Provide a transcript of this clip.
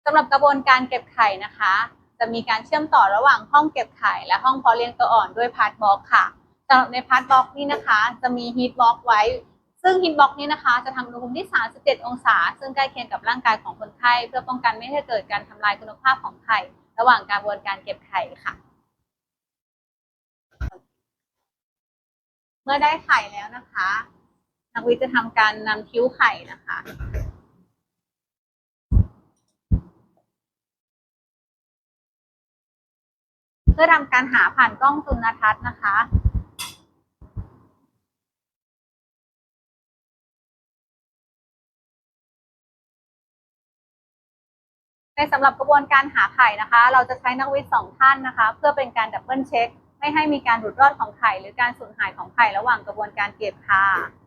สำหรับกระบวนการเก็บไข่นะคะจะมีการเชื่อมต่อระหว่างห้องเก็บไข่และห้องเพาะเลี้ยงตัวอ่อนด้วยพาร์ทบล็อกค่ะสำหรับในพาร์ทบล็อกนี้นะคะจะมีฮีทบล็อกไว้ซึ่งฮีทบล็อกนี้นะคะจะทำอุณหภูมิที่37องศาซึ่งใกล้เคียงกับร่างกายของคนไข้เพื่อป้องกันไม่ให้เกิดการทำลายคุณภาพของไข่ระหว่างกระบวนการเก็บไข่ค่ะเมื่อได้ไข่แล้วนะคะนักวิทย์จะทำการนำคิ้วไข่นะคะเพื่อทำการหาผ่านกล้องจุลทรรศน์นะคะในสำหรับกระบวนการหาไข่นะคะเราจะใช้นักวิทย์2ท่านนะคะเพื่อเป็นการดับเบิลเช็คไม่ให้มีการหลุดรอดของไข่หรือการสูญหายของไข่ระหว่างกระบวนการเก็บค่ะ